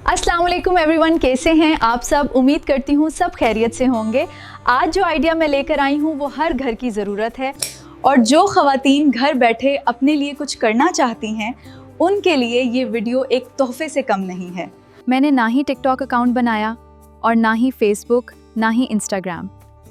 अस्सलाम वालेकुम एवरीवन, कैसे हैं आप सब। उम्मीद करती हूँ सब खैरियत से होंगे। आज जो आइडिया मैं लेकर आई हूँ वो हर घर की ज़रूरत है और जो ख़वातीन घर बैठे अपने लिए कुछ करना चाहती हैं उनके लिए ये वीडियो एक तोहफे से कम नहीं है। मैंने ना ही टिकटॉक अकाउंट बनाया और ना ही फेसबुक, ना ही इंस्टाग्राम,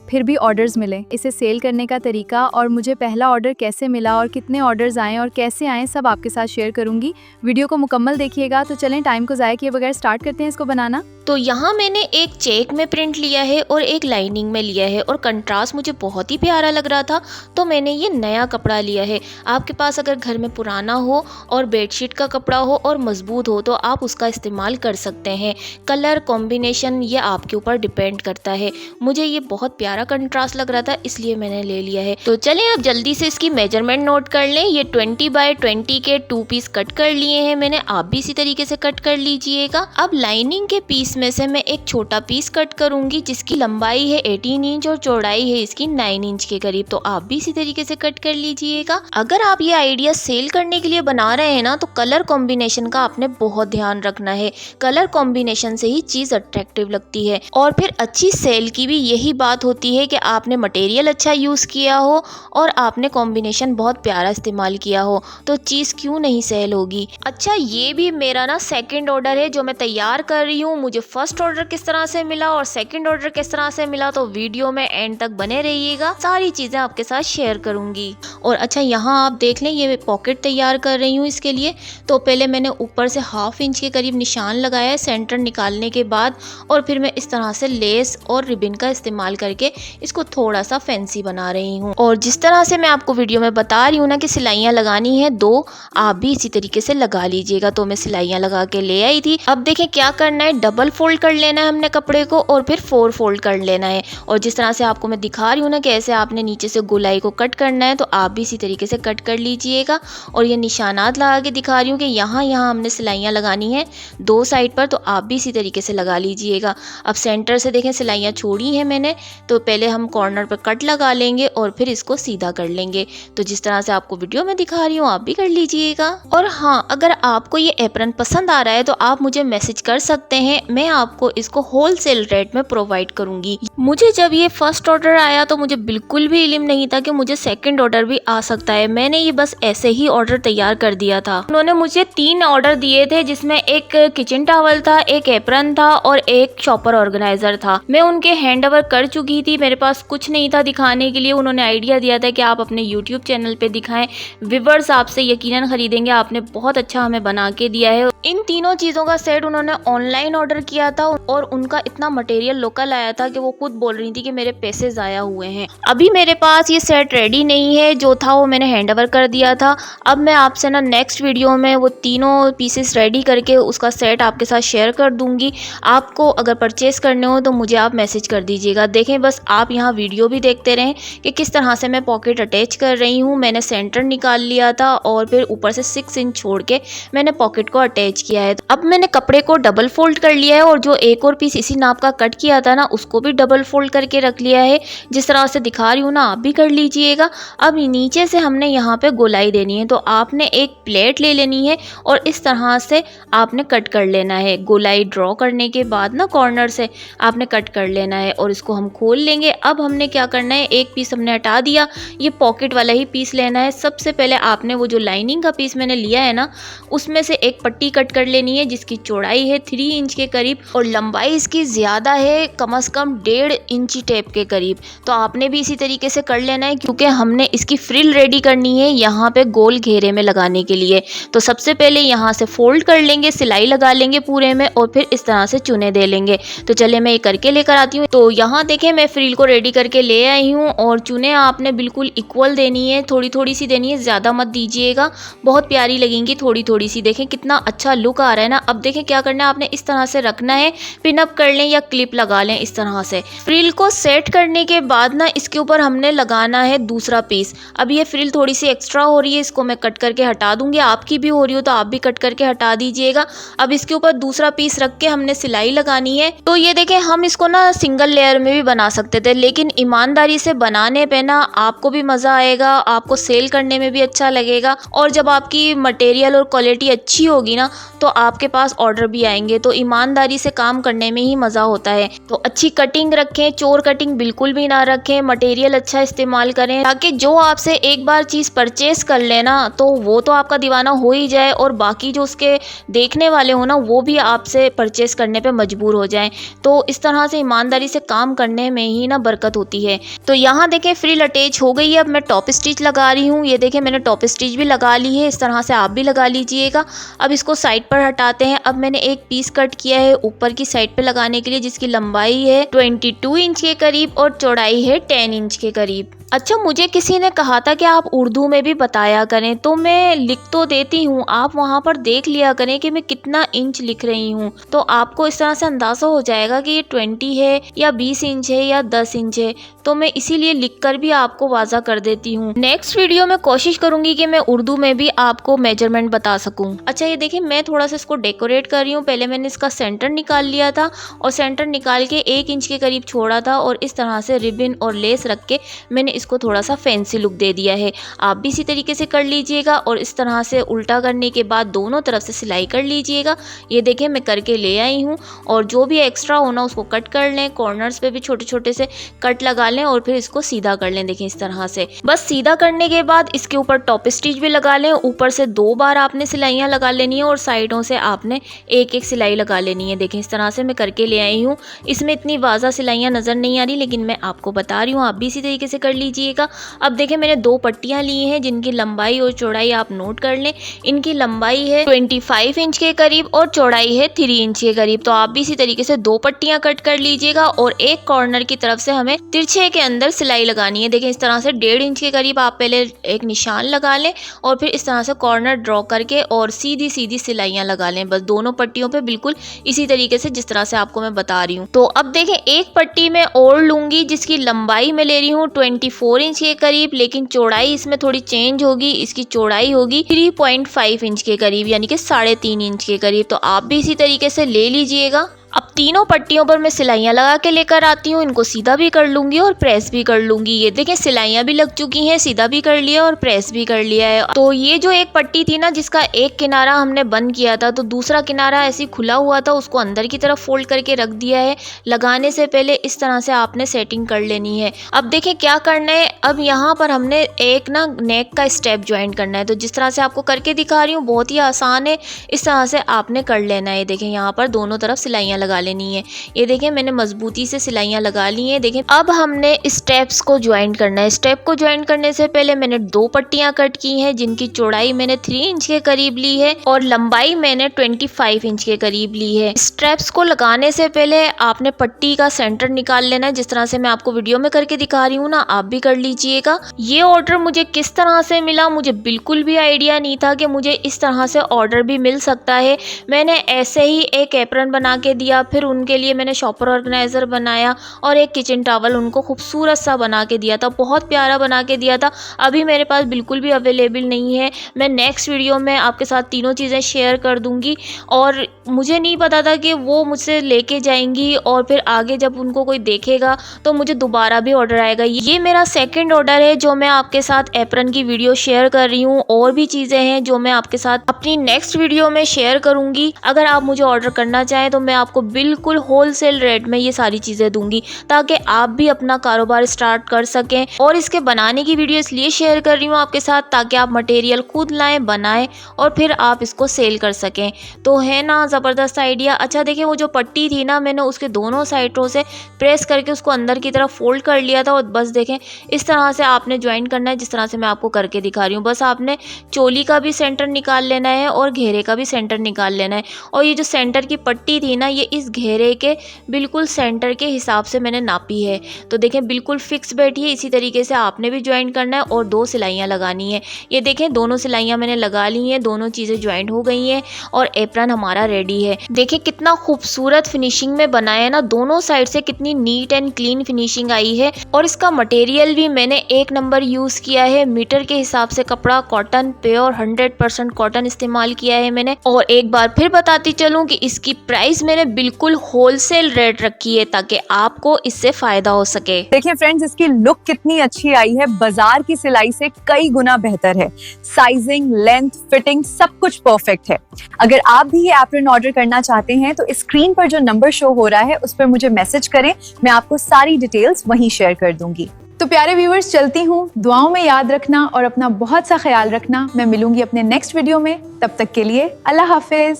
फिर भी ऑर्डर्स मिले। इसे सेल करने का तरीका और मुझे पहला ऑर्डर कैसे मिला और कितने ऑर्डर्स आए और कैसे आए सब आपके साथ शेयर करूंगी। वीडियो को मुकम्मल देखिएगा। तो चलें टाइम को ज़ाया किए बगैर स्टार्ट करते हैं इसको बनाना। तो यहाँ मैंने एक चेक में प्रिंट लिया है और एक लाइनिंग में लिया है और कंट्रास्ट मुझे बहुत ही प्यारा लग रहा था तो मैंने ये नया कपड़ा लिया है। आपके पास अगर घर में पुराना हो और बेडशीट का कपड़ा हो और मजबूत हो तो आप उसका इस्तेमाल कर सकते हैं। कलर कॉम्बिनेशन ये आपके ऊपर डिपेंड करता है। मुझे ये बहुत प्यारा कंट्रास्ट लग रहा था इसलिए मैंने ले लिया है। तो चलें अब जल्दी से इसकी मेजरमेंट नोट कर लें। ये 20 बाय 20 के 2 पीस कट कर लिए हैं मैंने। आप भी इसी तरीके से कट कर लीजिएगा। अब लाइनिंग के पीस में से मैं एक छोटा पीस कट करूंगी जिसकी लंबाई है 18 इंच और चौड़ाई है इसकी 9 इंच के करीब। तो आप भी इसी तरीके से कट कर लीजिएगा। अगर आप ये आइडिया सेल करने के लिए बना रहे हैं ना तो कलर कॉम्बिनेशन का आपने बहुत ध्यान रखना है। कलर कॉम्बिनेशन से ही चीज अट्रैक्टिव लगती है और फिर अच्छी सेल की भी यही बात होती है कि आपने मटेरियल अच्छा यूज किया हो और आपने कॉम्बिनेशन बहुत प्यारा इस्तेमाल किया हो तो चीज क्यों नहीं सेल होगी। अच्छा, ये भी मेरा ना सेकंड ऑर्डर है जो मैं तैयार कर रही हूँ। मुझे फर्स्ट ऑर्डर किस तरह से मिला और सेकंड ऑर्डर किस तरह से मिला तो वीडियो में एंड तक बने रहिएगा। सारी चीजें आपके साथ शेयर करूंगी। और अच्छा, यहाँ आप देख लें ये पॉकेट तैयार कर रही हूँ इसके लिए। तो पहले मैंने ऊपर से 1/2 इंच के करीब निशान लगाया है सेंटर निकालने के बाद और फिर मैं इस तरह से लेस और रिबन का इस्तेमाल करके इसको थोड़ा सा फैंसी बना रही हूँ। और जिस तरह से मैं आपको वीडियो में बता रही हूँ ना कि सिलाइयाँ लगानी है 2, आप भी इसी तरीके से लगा लीजिएगा। तो मैं सिलाइयाँ लगा के ले आई थी। अब देखें क्या करना है, डबल फोल्ड कर लेना है हमने कपड़े को और फिर 4 फोल्ड कर लेना है। और जिस तरह से आपको मैं दिखा रही हूँ ना कि ऐसे आपने नीचे से गोलाई को कट करना है तो आप भी इसी तरीके से कट कर लीजिएगा। और ये निशानात लगा के दिखा रही हूँ कि यहाँ हमने सिलाइयाँ लगानी है 2 साइड पर, तो आप भी इसी तरीके से लगा लीजिएगा। अब सेंटर से देखें सिलाइयाँ छोड़ी हैं मैंने, तो पहले हम कॉर्नर पर कट लगा लेंगे और फिर इसको सीधा कर लेंगे। तो जिस तरह से आपको वीडियो में दिखा रही हूँ आप भी कर लीजिएगा। और हाँ, अगर आपको ये एप्रन पसंद आ रहा है तो आप मुझे मैसेज कर सकते हैं, मैं आपको इसको होलसेल रेट में प्रोवाइड करूंगी। मुझे जब ये फर्स्ट ऑर्डर आया तो मुझे बिल्कुल भी इल्म नहीं था कि मुझे सेकंड ऑर्डर भी आ सकता है। मैंने ये बस ऐसे ही ऑर्डर तैयार कर दिया था। उन्होंने मुझे 3 ऑर्डर दिए थे जिसमें एक किचन टॉवल था, एक एप्रन था और एक शॉपर ऑर्गेनाइजर था। मैं उनके हैंड ओवर कर चुकी थी, मेरे पास कुछ नहीं था दिखाने के लिए। उन्होंने आइडिया दिया था कि आप अपने यूट्यूब चैनल पे दिखाएं, व्यूअर्स आपसे यकीनन खरीदेंगे। आपने बहुत अच्छा हमें बना के दिया है। इन तीनों चीजों का सेट उन्होंने ऑनलाइन ऑर्डर किया था और उनका इतना मटेरियल लोकल आया था कि वो खुद बोल रही थी कि मेरे पैसे ज़ाया हुए हैं। अभी मेरे पास ये सेट रेडी नहीं है, जो था वो मैंने हैंड ओवर कर दिया था। अब मैं आपसे ना नेक्स्ट वीडियो में वो तीनों पीसेस रेडी करके उसका सेट आपके साथ शेयर कर दूंगी। आपको अगर परचेस करने हो तो मुझे आप मैसेज कर दीजिएगा। देखें बस आप यहाँ वीडियो भी देखते रहें कि किस तरह से मैं पॉकेट अटैच कर रही हूँ। मैंने सेंटर निकाल लिया था और फिर ऊपर से 6 इंच छोड़ के मैंने पॉकेट को अटैच किया है। अब मैंने कपड़े को डबल फोल्ड कर लिया है और जो एक और पीस इसी नाप का कट किया था ना उसको भी डबल फोल्ड करके रख लिया है। जिस तरह से दिखा रही हूँ ना आप भी कर लीजिएगा। अब नीचे से हमने यहाँ पे गोलाई देनी है तो आपने एक प्लेट ले लेनी है और इस तरह से आपने कट कर लेना है। गोलाई ड्रॉ करने के बाद ना कॉर्नर से आपने कट कर लेना है और इसको हम खोल लेंगे। अब हमने क्या करना है, एक पीस हमने हटा दिया, ये पॉकेट वाला ही पीस लेना है। सबसे पहले आपने वो जो लाइनिंग का पीस मैंने लिया है ना उसमें से एक पट्टी कट कर लेनी है जिसकी चौड़ाई है 3 इंच के करीब और लंबाई इसकी ज़्यादा है, कम से कम 1.5 इंची टेप के करीब। तो आपने भी इसी तरीके से कर लेना है क्योंकि हमने इसकी फ्रिल रेडी करनी है यहाँ पे गोल घेरे में लगाने के लिए। तो सबसे पहले यहाँ से फोल्ड कर लेंगे, सिलाई लगा लेंगे पूरे में और फिर इस तरह से चुने दे लेंगे। तो चलिए मैं ये करके लेकर आती हूँ। तो यहाँ देखें मैं फ्रिल को रेडी करके ले आई हूँ और चुने आपने बिल्कुल इक्वल देनी है, थोड़ी थोड़ी सी देनी है, ज़्यादा मत दीजिएगा, बहुत प्यारी लगेंगी थोड़ी थोड़ी सी। देखें कितना अच्छा लुक आ रहा है ना। अब देखें क्या करना है, आपने इस तरह से रख रखना है, पिन अप कर लें या क्लिप लगा लें इस तरह से। फ्रिल को सेट करने के बाद ना इसके ऊपर हमने लगाना है दूसरा पीस। अब ये फ्रिल थोड़ी सी एक्स्ट्रा हो रही है, इसको मैं कट करके हटा दूंगी। आपकी भी हो रही हो तो आप भी कट करके हटा दीजिएगा। अब इसके ऊपर दूसरा पीस रख के हमने सिलाई लगानी है। तो ये देखें, हम इसको ना सिंगल लेयर में भी बना सकते थे, लेकिन ईमानदारी से बनाने पे ना आपको भी मज़ा आएगा, आपको सेल करने में भी अच्छा लगेगा, और जब आपकी मटेरियल और क्वालिटी अच्छी होगी ना तो आपके पास ऑर्डर भी आएंगे। तो ईमानदारी से काम करने में ही मज़ा होता है। तो अच्छी कटिंग रखें, चोर कटिंग बिल्कुल भी ना रखें, मटेरियल अच्छा इस्तेमाल करें, ताकि जो आपसे एक बार चीज़ परचेस कर लेना तो वो तो आपका दीवाना हो ही जाए, और बाकी जो उसके देखने वाले हो ना वो भी आपसे परचेस करने पे मजबूर हो जाएं। तो इस तरह से ईमानदारी से काम करने में ही ना बरकत होती है। तो यहाँ देखें फ्रिल अटैच हो गई है। अब मैं टॉप स्टिच लगा रही हूँ। ये देखें मैंने टॉप स्टिच भी लगा ली है, इस तरह से आप भी लगा लीजिएगा। अब इसको साइड पर हटाते हैं। अब मैंने एक पीस कट किया है ऊपर की साइड पे लगाने के लिए, जिसकी लंबाई है 22 इंच के करीब और चौड़ाई है 10 इंच के करीब। अच्छा, मुझे किसी ने कहा था कि आप उर्दू में भी बताया करें, तो मैं लिख तो देती हूँ, आप वहाँ पर देख लिया करें कि मैं कितना इंच लिख रही हूँ। तो आपको इस तरह से अंदाज़ा हो जाएगा कि ये 20 है या 20 इंच है या 10 इंच है। तो मैं इसीलिए लिख कर भी आपको वाज़ा कर देती हूँ। नेक्स्ट वीडियो में कोशिश करूँगी कि मैं उर्दू में भी आपको मेजरमेंट बता सकूँ। अच्छा, ये देखिए मैं थोड़ा सा इसको डेकोरेट कर रही हूँ। पहले मैंने इसका सेंटर निकाल लिया था और सेंटर निकाल के 1 इंच के करीब छोड़ा था, और इस तरह से रिबन और लेस रख के मैंने इसको थोड़ा सा फैंसी लुक दे दिया है। आप भी इसी तरीके से कर लीजिएगा, और इस तरह से उल्टा करने के बाद दोनों तरफ से सिलाई कर लीजिएगा। ये देखिए मैं करके ले आई हूँ, और जो भी एक्स्ट्रा होना उसको कट कर लें। कॉर्नर्स पे भी छोटे छोटे से कट लगा लें और फिर इसको सीधा कर लें। देखिए इस तरह से बस सीधा करने के बाद इसके ऊपर टॉप स्टिच भी लगा लें। ऊपर से 2 बार आपने सिलाइयाँ लगा लेनी है और साइडों से आपने एक एक सिलाई लगा लेनी है। देखें इस तरह से मैं करके ले आई हूँ। इसमें इतनी वाज़ा सिलाइयाँ नज़र नहीं आ रही, लेकिन मैं आपको बता रही हूँ, आप भी इसी तरीके से कर लीजिएगा। अब देखें मैंने 2 पट्टियाँ ली हैं, जिनकी लंबाई और चौड़ाई आप नोट कर लें। इनकी लंबाई है 25 इंच के करीब और चौड़ाई है 3 इंच के करीब। तो आप भी इसी तरीके से 2 पट्टियाँ कट कर लीजिएगा, और एक कॉर्नर की तरफ से हमें तिरछे के अंदर सिलाई लगानी है। देखें इस तरह से 1.5 इंच के करीब आप पहले एक निशान लगा लें, और फिर इस तरह से कॉर्नर ड्रॉ करके और सीधी सीधी सिलाइयाँ लगा लें, बस दोनों पट्टियों पे बिल्कुल इसी तरीके से जिस तरह से आपको मैं बता रही हूँ। तो अब देखें एक पट्टी में और लूंगी, जिसकी लंबाई मैं ले रही हूँ 24 इंच के करीब, लेकिन चौड़ाई इसमें थोड़ी चेंज होगी। इसकी चौड़ाई होगी 3.5 इंच के करीब, यानी कि 3.5 इंच के करीब। तो आप भी इसी तरीके से ले लीजिएगा। अब तीनों पट्टियों पर मैं सिलाइयाँ लगा के लेकर आती हूँ। इनको सीधा भी कर लूँगी और प्रेस भी कर लूँगी। ये देखें सिलाइयाँ भी लग चुकी हैं, सीधा भी कर लिया और प्रेस भी कर लिया है। तो ये जो एक पट्टी थी ना, जिसका एक किनारा हमने बंद किया था, तो दूसरा किनारा ऐसे खुला हुआ था, उसको अंदर की तरफ फोल्ड करके रख दिया है। लगाने से पहले इस तरह से आपने सेटिंग कर लेनी है। अब देखें क्या करना है। अब यहाँ पर हमने एक ना नेक का स्टेप ज्वाइन करना है। तो जिस तरह से आपको करके दिखा रही हूँ, बहुत ही आसान है, इस तरह से आपने कर लेना है। देखें यहाँ पर दोनों तरफ सिलाइयाँ लगा लेनी है। ये देखें मैंने मजबूती से सिलाइयाँ लगा ली हैं। देखें अब हमने स्टेप्स को ज्वाइन करना है। स्टेप को ज्वाइन करने से पहले मैंने 2 पट्टियाँ कट की हैं, जिनकी चौड़ाई मैंने 3 इंच के करीब ली है और लंबाई मैंने 25 इंच के करीब ली है। स्टेप्स को लगाने से पहले आपने पट्टी का सेंटर निकाल लेना है, जिस तरह से मैं आपको वीडियो में करके दिखा रही हूँ ना, आप भी कर लीजिएगा। ये ऑर्डर मुझे किस तरह से मिला, मुझे बिल्कुल भी आइडिया नहीं था कि मुझे इस तरह से ऑर्डर भी मिल सकता है। मैंने ऐसे ही एक एप्रन बना के दिया, फिर उनके लिए मैंने शॉपर ऑर्गेनाइजर बनाया और एक किचन टॉवल उनको खूबसूरत सा बना के दिया था, बहुत प्यारा बना के दिया था। अभी मेरे पास बिल्कुल भी अवेलेबल नहीं है। मैं नेक्स्ट वीडियो में आपके साथ तीनों चीज़ें शेयर कर दूंगी। और मुझे नहीं पता था कि वो मुझसे लेके जाएंगी और फिर आगे जब उनको कोई देखेगा तो मुझे दोबारा भी ऑर्डर आएगा। ये मेरा सेकंड ऑर्डर है जो मैं आपके साथ एप्रन की वीडियो शेयर कर रही हूँ। और भी चीज़ें हैं जो मैं आपके साथ अपनी नेक्स्ट वीडियो में शेयर करूँगी। अगर आप मुझे ऑर्डर करना चाहें तो मैं आपको बिल्कुल होलसेल रेट में ये सारी चीज़ें दूंगी, ताकि आप भी अपना कारोबार स्टार्ट कर सकें। और इसके बनाने की वीडियो इसलिए शेयर कर रही हूँ आपके साथ, ताकि आप मटेरियल खुद लाएं, बनाएं और फिर आप इसको सेल कर सकें। तो है ना ज़बरदस्त आइडिया। अच्छा देखिए वो जो पट्टी थी ना, मैंने उसके दोनों साइडों से प्रेस करके उसको अंदर की तरफ फोल्ड कर लिया था। और बस देखें इस तरह से आपने ज्वाइन करना है, जिस तरह से मैं आपको करके दिखा रही हूँ। बस आपने चोली का भी सेंटर निकाल लेना है और घेरे का भी सेंटर निकाल लेना है। और ये जो सेंटर की पट्टी थी ना, ये इस घेरे के बिल्कुल सेंटर के हिसाब से मैंने नापी है। तो देखें बिल्कुल फिक्स बैठी है। इसी तरीके से आपने भी ज्वाइन करना है और 2 सिलाइयाँ लगानी है। ये देखें दोनों सिलाइयाँ मैंने लगा ली हैं, दोनों चीज़ें ज्वाइंट हो गई हैं और एप्रन हमारा रेडी है। देखिए कितना खूबसूरत फिनिशिंग में बना है ना, दोनों साइड से कितनी नीट एंड क्लीन फिनिशिंग आई है। और इसका मटेरियल भी मैंने 1 नंबर यूज़ किया है। मीटर के हिसाब से कपड़ा कॉटन, प्योर 100% कॉटन इस्तेमाल किया है मैंने। और एक बार फिर बताती चलूँ कि इसकी प्राइस मैंने बिल्कुल होलसेल रेट रखी है ताकि आपको इससे फ़ायदा हो सके। देखिए फ्रेंड्स, इसकी लुक कितनी अच्छी आई है, बाजार की सिलाई से कई गुना बेहतर है। साइजिंग, लेंथ, फिटिंग सब कुछ परफेक्ट है। अगर आप भी ये एप्रन ऑर्डर करना चाहते हैं तो स्क्रीन पर जो नंबर शो हो रहा है उस पर मुझे मैसेज करें, मैं आपको सारी डिटेल्स वहीं शेयर कर दूंगी। तो प्यारे व्यूअर्स, चलती हूँ, दुआओं में याद रखना और अपना बहुत सा ख्याल रखना। मैं मिलूंगी अपने नेक्स्ट वीडियो में, तब तक के लिए अल्लाह हाफिज।